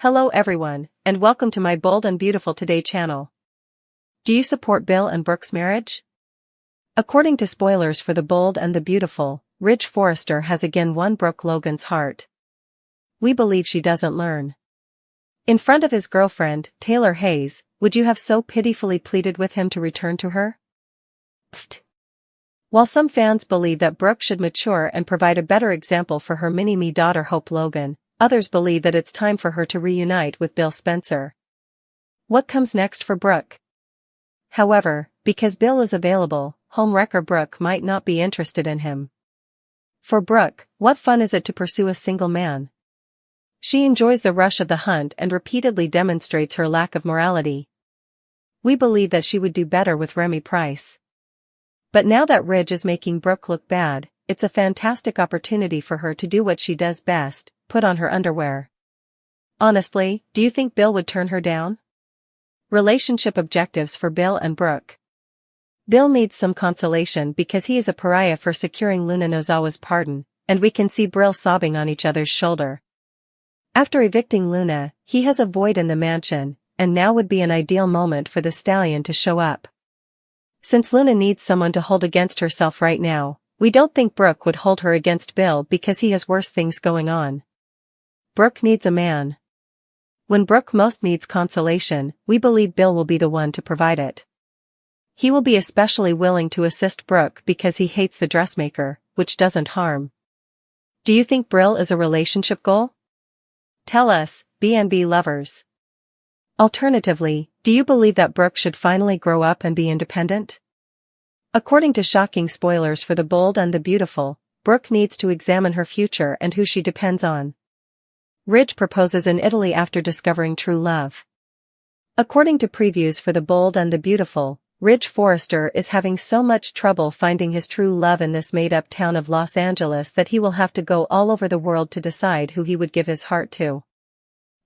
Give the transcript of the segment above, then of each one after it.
Hello everyone, and welcome to my Bold and Beautiful Today channel. Do you support Bill and Brooke's marriage? According to spoilers for The Bold and the Beautiful, Ridge Forrester has again won Brooke Logan's heart. We believe she doesn't learn. In front of his girlfriend, Taylor Hayes, would you have so pitifully pleaded with him to return to her? Pfft. While some fans believe that Brooke should mature and provide a better example for her mini-me daughter Hope Logan, others believe that it's time for her to reunite with Bill Spencer. What comes next for Brooke? However, because Bill is available, homewrecker Brooke might not be interested in him. For Brooke, what fun is it to pursue a single man? She enjoys the rush of the hunt and repeatedly demonstrates her lack of morality. We believe that she would do better with Remy Price. But now that Ridge is making Brooke look bad, it's a fantastic opportunity for her to do what she does best, put on her underwear. Honestly, do you think Bill would turn her down? Relationship objectives for Bill and Brooke. Bill needs some consolation because he is a pariah for securing Luna Nozawa's pardon, and we can see Brill sobbing on each other's shoulder. After evicting Luna, he has a void in the mansion, and now would be an ideal moment for the stallion to show up. Since Luna needs someone to hold against herself right now, we don't think Brooke would hold her against Bill because he has worse things going on. Brooke needs a man. When Brooke most needs consolation, we believe Bill will be the one to provide it. He will be especially willing to assist Brooke because he hates the dressmaker, which doesn't harm. Do you think Brill is a relationship goal? Tell us, B&B lovers. Alternatively, do you believe that Brooke should finally grow up and be independent? According to shocking spoilers for The Bold and the Beautiful, Brooke needs to examine her future and who she depends on. Ridge proposes in Italy after discovering true love. According to previews for The Bold and the Beautiful, Ridge Forrester is having so much trouble finding his true love in this made-up town of Los Angeles that he will have to go all over the world to decide who he would give his heart to.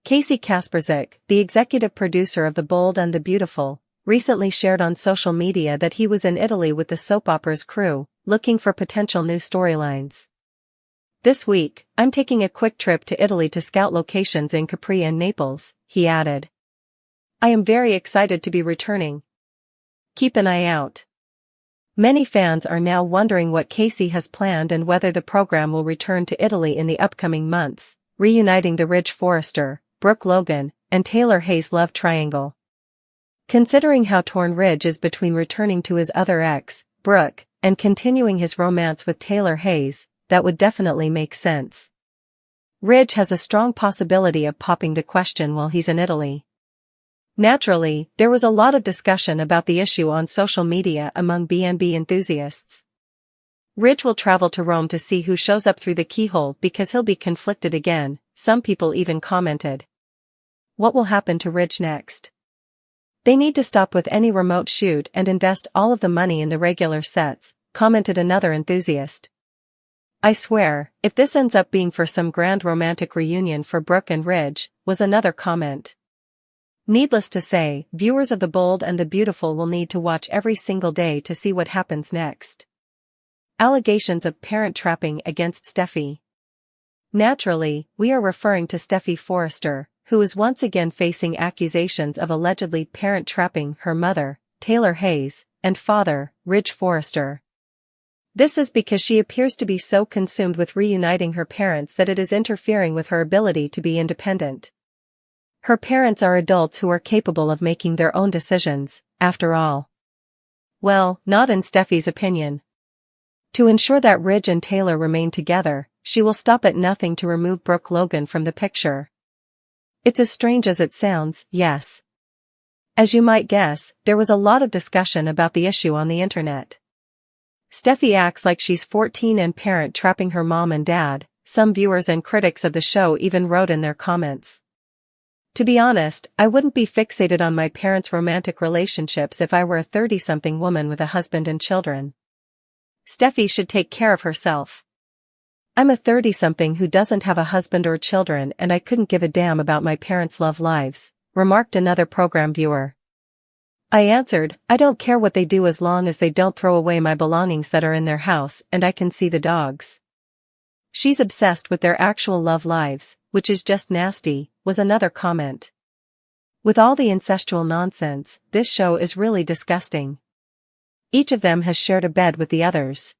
Casey Kasperzik, the executive producer of The Bold and the Beautiful, recently shared on social media that he was in Italy with the soap opera's crew, looking for potential new storylines. This week, I'm taking a quick trip to Italy to scout locations in Capri and Naples, he added. I am very excited to be returning. Keep an eye out. Many fans are now wondering what Casey has planned and whether the program will return to Italy in the upcoming months, reuniting the Ridge Forrester, Brooke Logan, and Taylor Hayes love triangle. Considering how torn Ridge is between returning to his other ex, Brooke, and continuing his romance with Taylor Hayes, that would definitely make sense. Ridge has a strong possibility of popping the question while he's in Italy. Naturally, there was a lot of discussion about the issue on social media among B&B enthusiasts. Ridge will travel to Rome to see who shows up through the keyhole because he'll be conflicted again, some people even commented. What will happen to Ridge next? They need to stop with any remote shoot and invest all of the money in the regular sets, commented another enthusiast. I swear, if this ends up being for some grand romantic reunion for Brooke and Ridge, was another comment. Needless to say, viewers of The Bold and the Beautiful will need to watch every single day to see what happens next. Allegations of parent trapping against Steffi. Naturally, we are referring to Steffi Forrester, who is once again facing accusations of allegedly parent trapping her mother, Taylor Hayes, and father, Ridge Forrester. This is because she appears to be so consumed with reuniting her parents that it is interfering with her ability to be independent. Her parents are adults who are capable of making their own decisions, after all. Well, not in Steffi's opinion. To ensure that Ridge and Taylor remain together, she will stop at nothing to remove Brooke Logan from the picture. It's as strange as it sounds, yes. As you might guess, there was a lot of discussion about the issue on the internet. Steffi acts like she's 14 and parent trapping her mom and dad, some viewers and critics of the show even wrote in their comments. To be honest, I wouldn't be fixated on my parents' romantic relationships if I were a 30-something woman with a husband and children. Steffi should take care of herself. I'm a 30-something who doesn't have a husband or children and I couldn't give a damn about my parents' love lives, remarked another program viewer. I answered, I don't care what they do as long as they don't throw away my belongings that are in their house and I can see the dogs. She's obsessed with their actual love lives, which is just nasty, was another comment. With all the incestual nonsense, this show is really disgusting. Each of them has shared a bed with the others.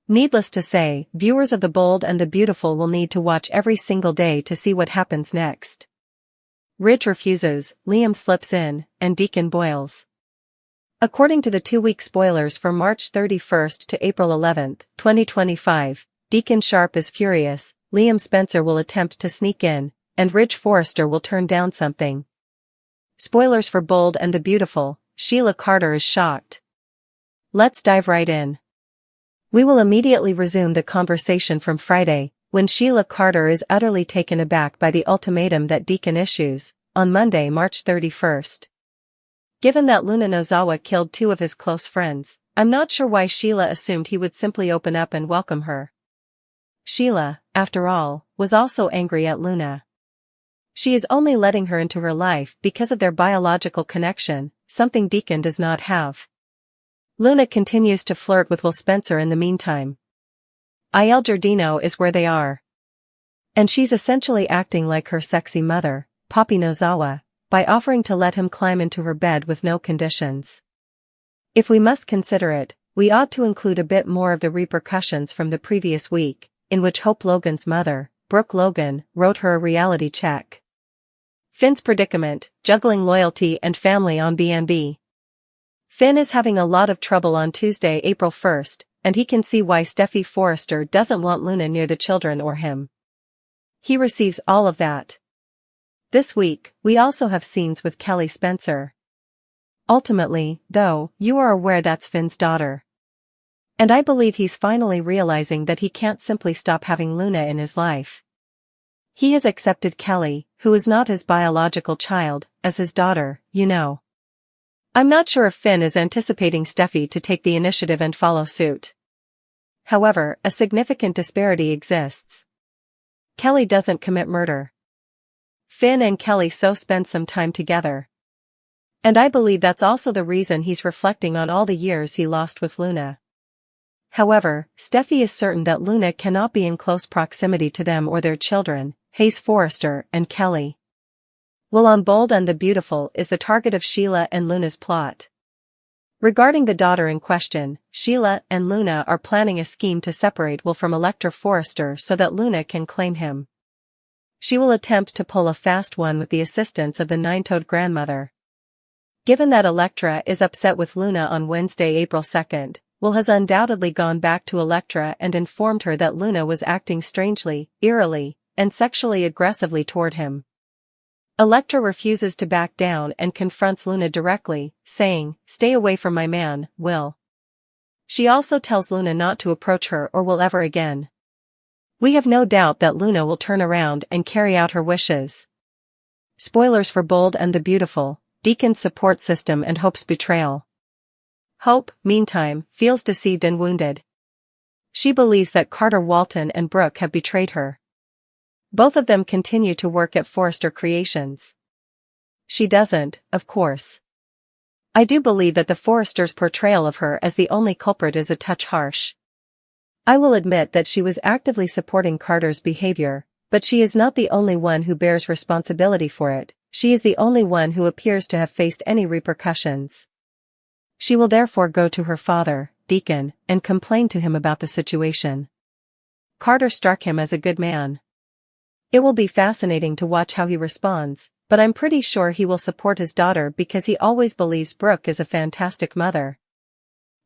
Needless to say, viewers of The Bold and the Beautiful will need to watch every single day to see what happens next. Ridge refuses, Liam slips in, and Deacon boils. According to the 2-week spoilers for March 31st to April 11th, 2025, Deacon Sharp is furious, Liam Spencer will attempt to sneak in, and Ridge Forrester will turn down something. Spoilers for Bold and the Beautiful, Sheila Carter is shocked. Let's dive right in. We will immediately resume the conversation from Friday, when Sheila Carter is utterly taken aback by the ultimatum that Deacon issues, on Monday, March 31st. Given that Luna Nozawa killed 2 of his close friends, I'm not sure why Sheila assumed he would simply open up and welcome her. Sheila, after all, was also angry at Luna. She is only letting her into her life because of their biological connection, something Deacon does not have. Luna continues to flirt with Will Spencer in the meantime. Il Giardino is where they are. And she's essentially acting like her sexy mother, Poppy Nozawa, by offering to let him climb into her bed with no conditions. If we must consider it, we ought to include a bit more of the repercussions from the previous week, in which Hope Logan's mother, Brooke Logan, wrote her a reality check. Finn's predicament, juggling loyalty and family on B&B. Finn is having a lot of trouble on Tuesday, April 1st, and he can see why Steffi Forrester doesn't want Luna near the children or him. He receives all of that. This week, we also have scenes with Kelly Spencer. Ultimately, though, you are aware that's Finn's daughter. And I believe he's finally realizing that he can't simply stop having Luna in his life. He has accepted Kelly, who is not his biological child, as his daughter, you know. I'm not sure if Finn is anticipating Steffi to take the initiative and follow suit. However, a significant disparity exists. Kelly doesn't commit murder. Finn and Kelly spend some time together. And I believe that's also the reason he's reflecting on all the years he lost with Luna. However, Steffi is certain that Luna cannot be in close proximity to them or their children, Hayes Forrester and Kelly. Will on Bold and the Beautiful is the target of Sheila and Luna's plot. Regarding the daughter in question, Sheila and Luna are planning a scheme to separate Will from Electra Forrester so that Luna can claim him. She will attempt to pull a fast one with the assistance of the 9-toed grandmother. Given that Electra is upset with Luna on Wednesday, April 2nd, Will has undoubtedly gone back to Electra and informed her that Luna was acting strangely, eerily, and sexually aggressively toward him. Electra refuses to back down and confronts Luna directly, saying, "Stay away from my man, Will." She also tells Luna not to approach her or Will ever again. We have no doubt that Luna will turn around and carry out her wishes. Spoilers for Bold and the Beautiful, Deacon's support system and Hope's betrayal. Hope, meantime, feels deceived and wounded. She believes that Carter Walton and Brooke have betrayed her. Both of them continue to work at Forrester Creations. She doesn't, of course. I do believe that the Forresters' portrayal of her as the only culprit is a touch harsh. I will admit that she was actively supporting Carter's behavior, but she is not the only one who bears responsibility for it. She is the only one who appears to have faced any repercussions. She will therefore go to her father, Deacon, and complain to him about the situation. Carter struck him as a good man. It will be fascinating to watch how he responds, but I'm pretty sure he will support his daughter because he always believes Brooke is a fantastic mother.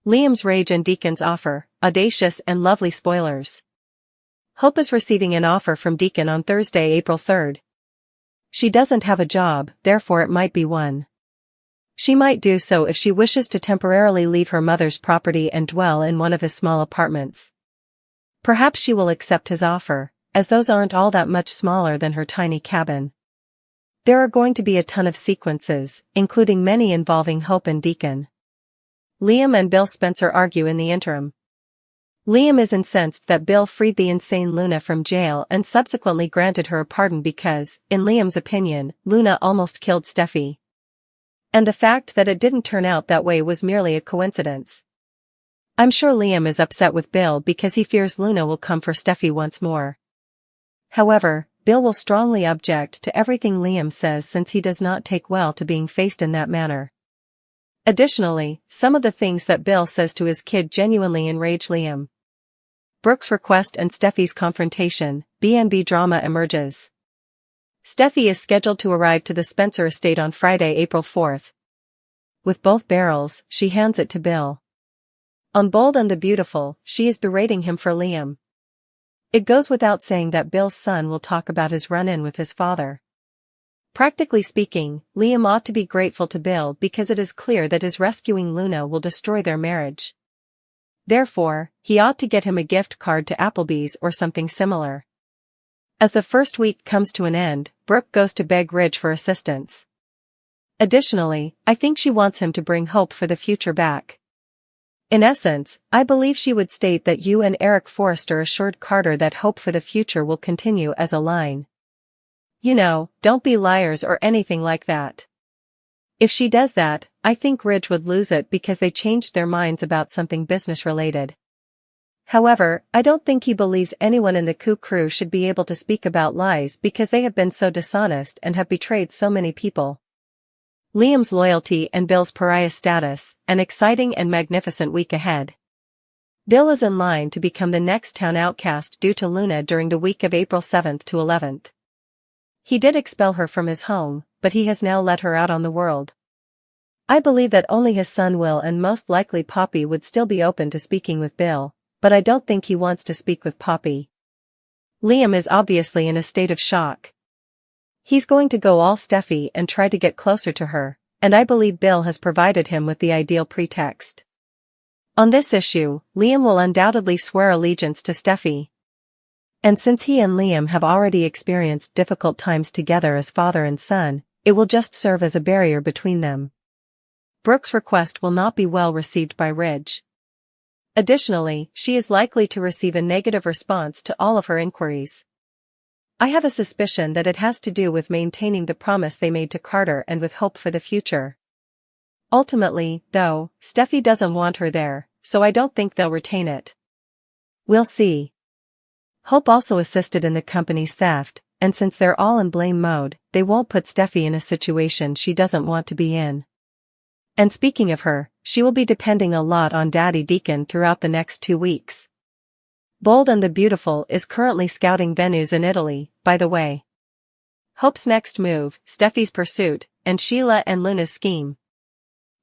Liam's rage and Deacon's offer, audacious and lovely spoilers. Hope is receiving an offer from Deacon on Thursday, April 3rd. She doesn't have a job, therefore it might be one. She might do so if she wishes to temporarily leave her mother's property and dwell in one of his small apartments. Perhaps she will accept his offer, as those aren't all that much smaller than her tiny cabin. There are going to be a ton of sequences, including many involving Hope and Deacon. Liam and Bill Spencer argue in the interim. Liam is incensed that Bill freed the insane Luna from jail and subsequently granted her a pardon because, in Liam's opinion, Luna almost killed Steffi. And the fact that it didn't turn out that way was merely a coincidence. I'm sure Liam is upset with Bill because he fears Luna will come for Steffi once more. However, Bill will strongly object to everything Liam says since he does not take well to being faced in that manner. Additionally, some of the things that Bill says to his kid genuinely enrage Liam. Brooke's request and Steffi's confrontation, B&B drama emerges. Steffi is scheduled to arrive to the Spencer estate on Friday, April 4th. With both barrels, she hands it to Bill. On Bold and the Beautiful, she is berating him for Liam. It goes without saying that Bill's son will talk about his run-in with his father. Practically speaking, Liam ought to be grateful to Bill because it is clear that his rescuing Luna will destroy their marriage. Therefore, he ought to get him a gift card to Applebee's or something similar. As the first week comes to an end, Brooke goes to beg Ridge for assistance. Additionally, I think she wants him to bring hope for the future back. In essence, I believe she would state that you and Eric Forrester assured Carter that hope for the future will continue as a line. You know, don't be liars or anything like that. If she does that, I think Ridge would lose it because they changed their minds about something business-related. However, I don't think he believes anyone in the coup crew should be able to speak about lies because they have been so dishonest and have betrayed so many people. Liam's loyalty and Bill's pariah status, an exciting and magnificent week ahead. Bill is in line to become the next town outcast due to Luna during the week of April 7th to 11th. He did expel her from his home, but he has now let her out on the world. I believe that only his son Will and most likely Poppy would still be open to speaking with Bill, but I don't think he wants to speak with Poppy. Liam is obviously in a state of shock. He's going to go all Steffi and try to get closer to her, and I believe Bill has provided him with the ideal pretext. On this issue, Liam will undoubtedly swear allegiance to Steffi. And since he and Liam have already experienced difficult times together as father and son, it will just serve as a barrier between them. Brooke's request will not be well received by Ridge. Additionally, she is likely to receive a negative response to all of her inquiries. I have a suspicion that it has to do with maintaining the promise they made to Carter and with hope for the future. Ultimately, though, Steffi doesn't want her there, so I don't think they'll retain it. We'll see. Hope also assisted in the company's theft, and since they're all in blame mode, they won't put Steffi in a situation she doesn't want to be in. And speaking of her, she will be depending a lot on Daddy Deacon throughout the next 2 weeks. Bold and the Beautiful is currently scouting venues in Italy, by the way. Hope's next move, Steffi's pursuit, and Sheila and Luna's scheme.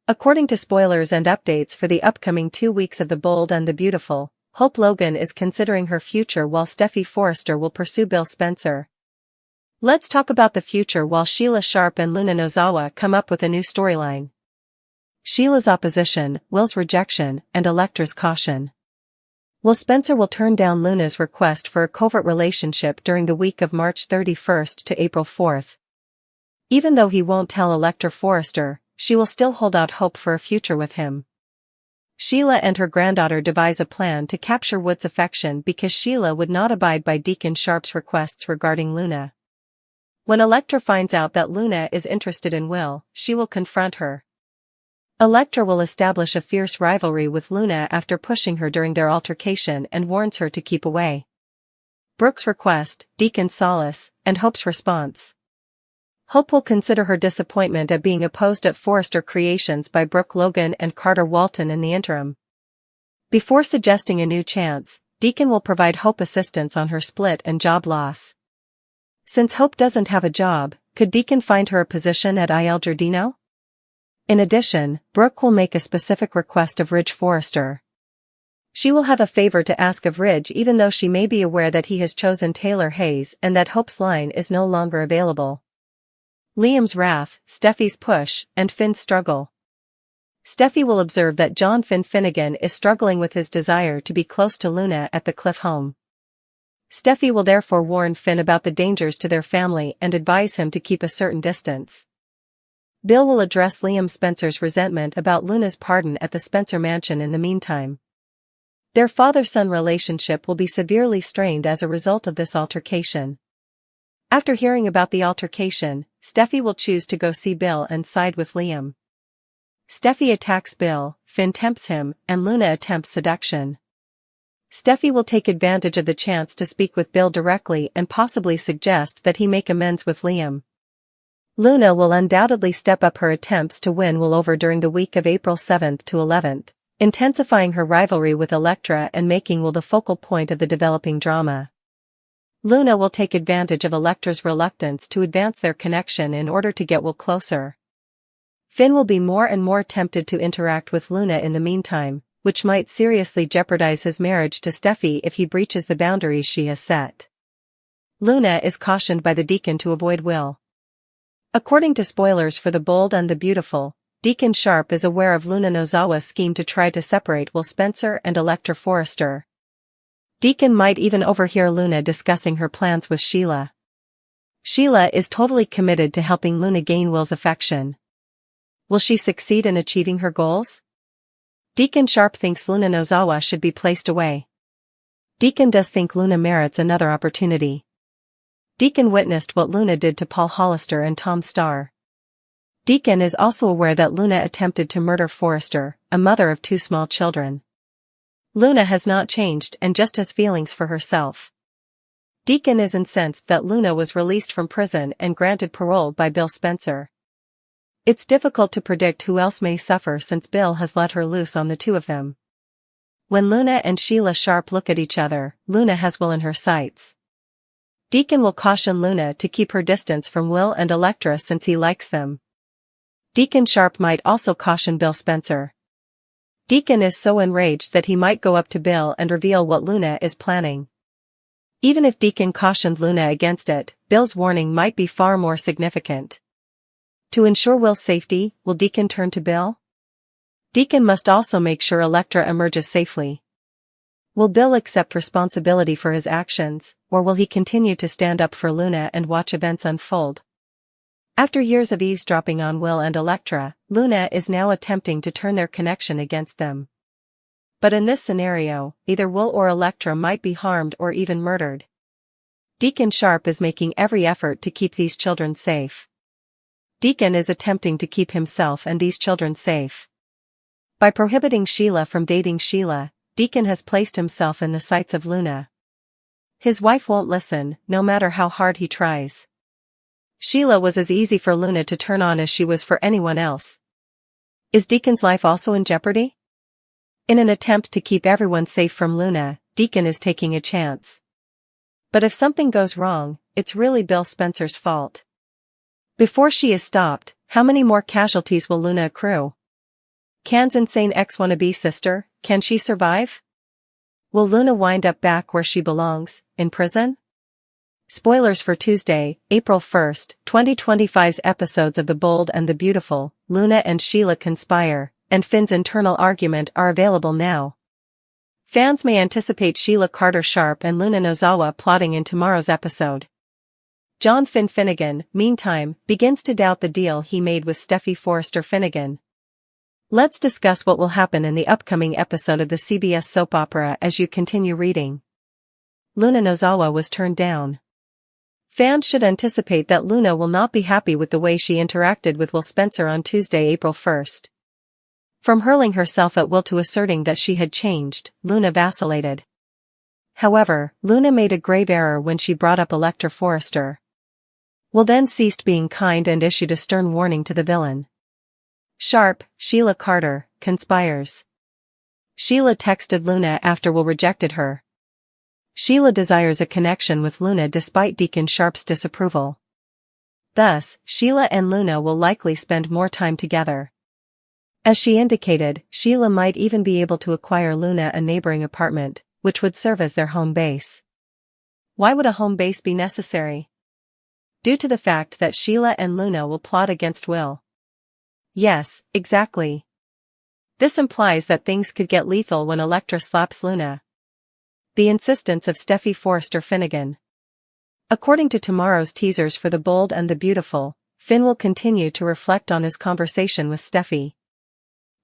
According to spoilers and updates for the upcoming 2 weeks of The Bold and the Beautiful, Hope Logan is considering her future while Steffi Forrester will pursue Bill Spencer. Let's talk about the future while Sheila Sharp and Luna Nozawa come up with a new storyline. Sheila's opposition, Will's rejection, and Electra's caution. Will Spencer will turn down Luna's request for a covert relationship during the week of March 31st to April 4th. Even though he won't tell Electra Forrester, she will still hold out hope for a future with him. Sheila and her granddaughter devise a plan to capture Wood's affection because Sheila would not abide by Deacon Sharp's requests regarding Luna. When Electra finds out that Luna is interested in Will, she will confront her. Electra will establish a fierce rivalry with Luna after pushing her during their altercation and warns her to keep away. Brooke's request, Deacon's solace, and Hope's response. Hope will consider her disappointment at being opposed at Forrester Creations by Brooke Logan and Carter Walton in the interim. Before suggesting a new chance, Deacon will provide Hope assistance on her split and job loss. Since Hope doesn't have a job, could Deacon find her a position at Il Giardino? In addition, Brooke will make a specific request of Ridge Forrester. She will have a favor to ask of Ridge even though she may be aware that he has chosen Taylor Hayes and that Hope's line is no longer available. Liam's wrath, Steffi's push, and Finn's struggle. Steffi will observe that John Finn Finnegan is struggling with his desire to be close to Luna at the Cliff home. Steffi will therefore warn Finn about the dangers to their family and advise him to keep a certain distance. Bill will address Liam Spencer's resentment about Luna's pardon at the Spencer mansion in the meantime. Their father-son relationship will be severely strained as a result of this altercation. After hearing about the altercation, Steffi will choose to go see Bill and side with Liam. Steffi attacks Bill, Finn tempts him, and Luna attempts seduction. Steffi will take advantage of the chance to speak with Bill directly and possibly suggest that he make amends with Liam. Luna will undoubtedly step up her attempts to win Will over during the week of April 7th to 11th, intensifying her rivalry with Elektra and making Will the focal point of the developing drama. Luna will take advantage of Elektra's reluctance to advance their connection in order to get Will closer. Finn will be more and more tempted to interact with Luna in the meantime, which might seriously jeopardize his marriage to Steffi if he breaches the boundaries she has set. Luna is cautioned by the Deacon to avoid Will. According to spoilers for The Bold and the Beautiful, Deacon Sharp is aware of Luna Nozawa's scheme to try to separate Will Spencer and Elektra Forrester. Deacon might even overhear Luna discussing her plans with Sheila. Sheila is totally committed to helping Luna gain Will's affection. Will she succeed in achieving her goals? Deacon Sharp thinks Luna Nozawa should be placed away. Deacon does think Luna merits another opportunity. Deacon witnessed what Luna did to Paul Hollister and Tom Starr. Deacon is also aware that Luna attempted to murder Forrester, a mother of 2 small children. Luna has not changed and just has feelings for herself. Deacon is incensed that Luna was released from prison and granted parole by Bill Spencer. It's difficult to predict who else may suffer since Bill has let her loose on the 2 of them. When Luna and Sheila Sharp look at each other, Luna has Will in her sights. Deacon will caution Luna to keep her distance from Will and Elektra since he likes them. Deacon Sharp might also caution Bill Spencer. Deacon is so enraged that he might go up to Bill and reveal what Luna is planning. Even if Deacon cautioned Luna against it, Bill's warning might be far more significant. To ensure Will's safety, will Deacon turn to Bill? Deacon must also make sure Elektra emerges safely. Will Bill accept responsibility for his actions, or will he continue to stand up for Luna and watch events unfold? After years of eavesdropping on Will and Elektra, Luna is now attempting to turn their connection against them. But in this scenario, either Will or Elektra might be harmed or even murdered. Deacon Sharp is making every effort to keep these children safe. Deacon is attempting to keep himself and these children safe. By prohibiting Sheila from dating Sheila, Deacon has placed himself in the sights of Luna. His wife won't listen, no matter how hard he tries. Sheila was as easy for Luna to turn on as she was for anyone else. Is Deacon's life also in jeopardy? In an attempt to keep everyone safe from Luna, Deacon is taking a chance. But if something goes wrong, it's really Bill Spencer's fault. Before she is stopped, how many more casualties will Luna accrue? Can's insane ex-wannabe sister, can she survive? Will Luna wind up back where she belongs, in prison? Spoilers for Tuesday, April 1st, 2025's episodes of The Bold and the Beautiful, Luna and Sheila Conspire, and Finn's internal argument are available now. Fans may anticipate Sheila Carter Sharp and Luna Nozawa plotting in tomorrow's episode. John Finn Finnegan, meantime, begins to doubt the deal he made with Steffi Forrester Finnegan. Let's discuss what will happen in the upcoming episode of the CBS soap opera as you continue reading. Luna Nozawa was turned down. Fans should anticipate that Luna will not be happy with the way she interacted with Will Spencer on Tuesday, April 1st. From hurling herself at Will to asserting that she had changed, Luna vacillated. However, Luna made a grave error when she brought up Elektra Forrester. Will then ceased being kind and issued a stern warning to the villain. Sharp, Sheila Carter, conspires. Sheila texted Luna after Will rejected her. Sheila desires a connection with Luna despite Deacon Sharp's disapproval. Thus, Sheila and Luna will likely spend more time together. As she indicated, Sheila might even be able to acquire Luna a neighboring apartment, which would serve as their home base. Why would a home base be necessary? Due to the fact that Sheila and Luna will plot against Will. Yes, exactly. This implies that things could get lethal when Elektra slaps Luna. The insistence of Steffi Forrester Finnegan. According to tomorrow's teasers for The Bold and the Beautiful, Finn will continue to reflect on his conversation with Steffi.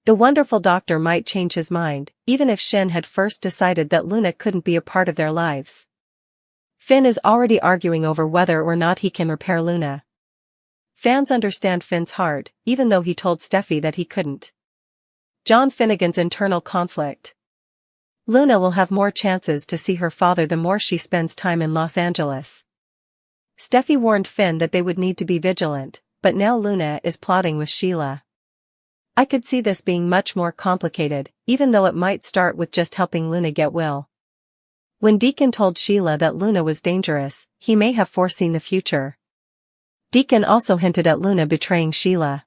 The wonderful doctor might change his mind, even if Shin had first decided that Luna couldn't be a part of their lives. Finn is already arguing over whether or not he can repair Luna. Fans understand Finn's heart, even though he told Steffi that he couldn't. John Finnegan's internal conflict. Luna will have more chances to see her father the more she spends time in Los Angeles. Steffi warned Finn that they would need to be vigilant, but now Luna is plotting with Sheila. I could see this being much more complicated, even though it might start with just helping Luna get Will. When Deacon told Sheila that Luna was dangerous, he may have foreseen the future. Deacon also hinted at Luna betraying Sheila.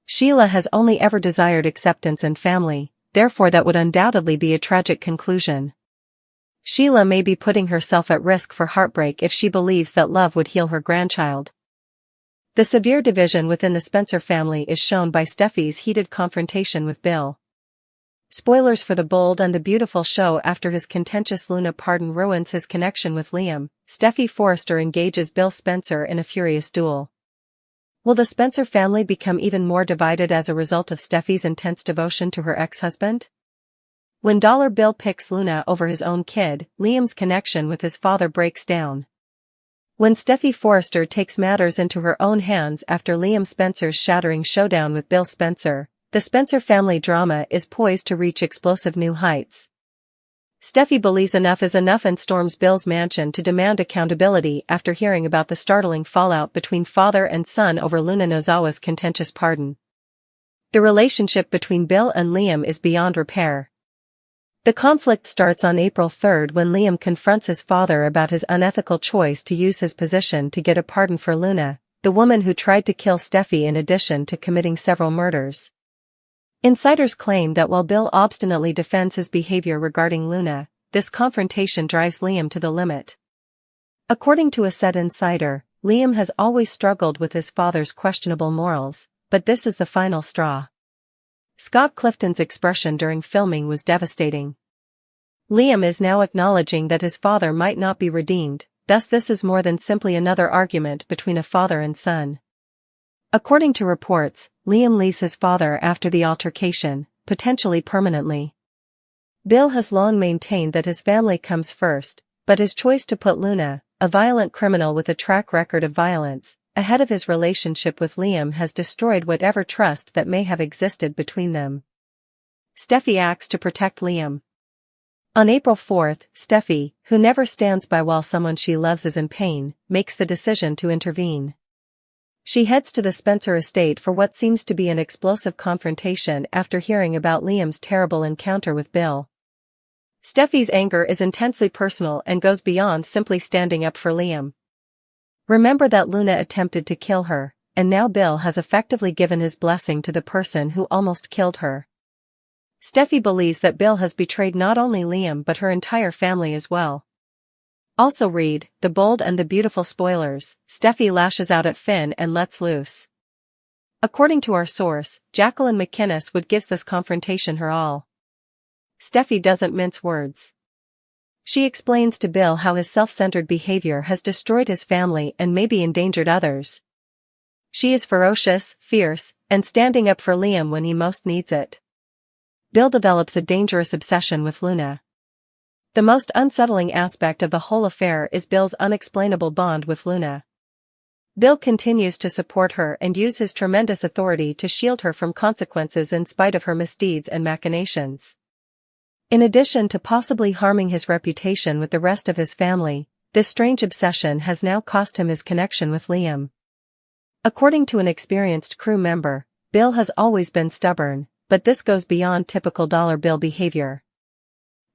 Sheila has only ever desired acceptance and family, therefore that would undoubtedly be a tragic conclusion. Sheila may be putting herself at risk for heartbreak if she believes that love would heal her grandchild. The severe division within the Spencer family is shown by Steffi's heated confrontation with Bill. Spoilers for The Bold and the Beautiful show. After his contentious Luna pardon ruins his connection with Liam, Steffi Forrester engages Bill Spencer in a furious duel. Will the Spencer family become even more divided as a result of Steffi's intense devotion to her ex-husband? When Dollar Bill picks Luna over his own kid, Liam's connection with his father breaks down. When Steffi Forrester takes matters into her own hands after Liam Spencer's shattering showdown with Bill Spencer, the Spencer family drama is poised to reach explosive new heights. Steffi believes enough is enough and storms Bill's mansion to demand accountability after hearing about the startling fallout between father and son over Luna Nozawa's contentious pardon. The relationship between Bill and Liam is beyond repair. The conflict starts on April 3 when Liam confronts his father about his unethical choice to use his position to get a pardon for Luna, the woman who tried to kill Steffi in addition to committing several murders. Insiders claim that while Bill obstinately defends his behavior regarding Luna, this confrontation drives Liam to the limit. According to a said insider, Liam has always struggled with his father's questionable morals, but this is the final straw. Scott Clifton's expression during filming was devastating. Liam is now acknowledging that his father might not be redeemed, thus this is more than simply another argument between a father and son. According to reports, Liam leaves his father after the altercation, potentially permanently. Bill has long maintained that his family comes first, but his choice to put Luna, a violent criminal with a track record of violence, ahead of his relationship with Liam has destroyed whatever trust that may have existed between them. Steffi acts to protect Liam. On April 4, Steffi, who never stands by while someone she loves is in pain, makes the decision to intervene. She heads to the Spencer estate for what seems to be an explosive confrontation after hearing about Liam's terrible encounter with Bill. Steffi's anger is intensely personal and goes beyond simply standing up for Liam. Remember that Luna attempted to kill her, and now Bill has effectively given his blessing to the person who almost killed her. Steffi believes that Bill has betrayed not only Liam but her entire family as well. Also read, The Bold and the Beautiful spoilers, Steffi lashes out at Finn and lets loose. According to our source, Jacqueline McInnes would give this confrontation her all. Steffi doesn't mince words. She explains to Bill how his self-centered behavior has destroyed his family and maybe endangered others. She is ferocious, fierce, and standing up for Liam when he most needs it. Bill develops a dangerous obsession with Luna. The most unsettling aspect of the whole affair is Bill's unexplainable bond with Luna. Bill continues to support her and use his tremendous authority to shield her from consequences in spite of her misdeeds and machinations. In addition to possibly harming his reputation with the rest of his family, this strange obsession has now cost him his connection with Liam. According to an experienced crew member, Bill has always been stubborn, but this goes beyond typical Dollar Bill behavior.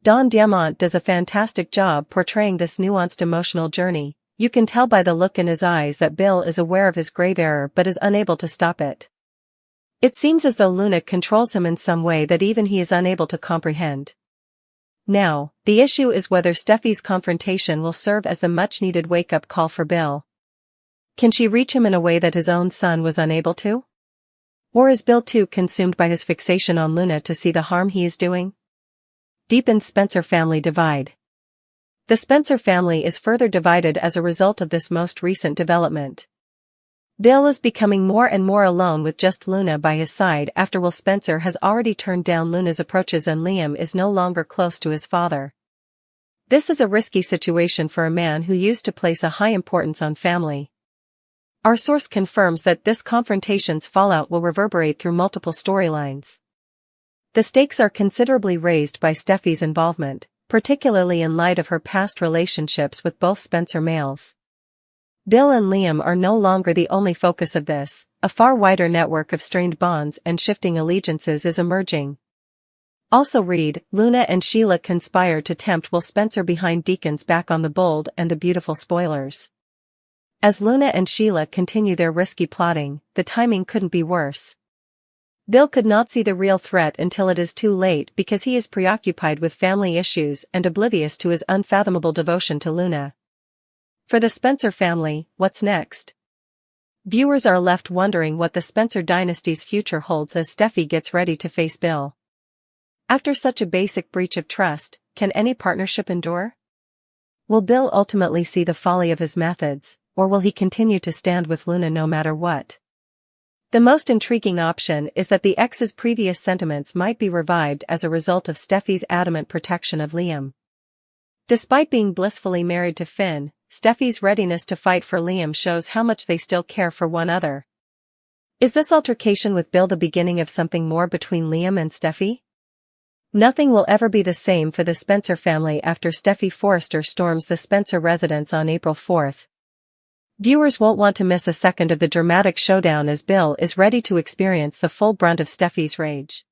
Don Diamont does a fantastic job portraying this nuanced emotional journey. You can tell by the look in his eyes that Bill is aware of his grave error but is unable to stop it. It seems as though Luna controls him in some way that even he is unable to comprehend. Now, the issue is whether Steffi's confrontation will serve as the much-needed wake-up call for Bill. Can she reach him in a way that his own son was unable to? Or is Bill too consumed by his fixation on Luna to see the harm he is doing? Deepens Spencer family divide. The Spencer family is further divided as a result of this most recent development. Bill is becoming more and more alone with just Luna by his side after Will Spencer has already turned down Luna's approaches and Liam is no longer close to his father. This is a risky situation for a man who used to place a high importance on family. Our source confirms that this confrontation's fallout will reverberate through multiple storylines. The stakes are considerably raised by Steffi's involvement, particularly in light of her past relationships with both Spencer males. Bill and Liam are no longer the only focus of this, a far wider network of strained bonds and shifting allegiances is emerging. Also read, Luna and Sheila conspire to tempt Will Spencer behind Deacon's back on the bold and the beautiful spoilers. As Luna and Sheila continue their risky plotting, the timing couldn't be worse. Bill could not see the real threat until it is too late because he is preoccupied with family issues and oblivious to his unfathomable devotion to Luna. For the Spencer family, what's next? Viewers are left wondering what the Spencer dynasty's future holds as Steffi gets ready to face Bill. After such a basic breach of trust, can any partnership endure? Will Bill ultimately see the folly of his methods, or will he continue to stand with Luna no matter what? The most intriguing option is that the ex's previous sentiments might be revived as a result of Steffi's adamant protection of Liam. Despite being blissfully married to Finn, Steffi's readiness to fight for Liam shows how much they still care for one another. Is this altercation with Bill the beginning of something more between Liam and Steffi? Nothing will ever be the same for the Spencer family after Steffi Forrester storms the Spencer residence on April 4th. Viewers won't want to miss a second of the dramatic showdown as Bill is ready to experience the full brunt of Steffi's rage.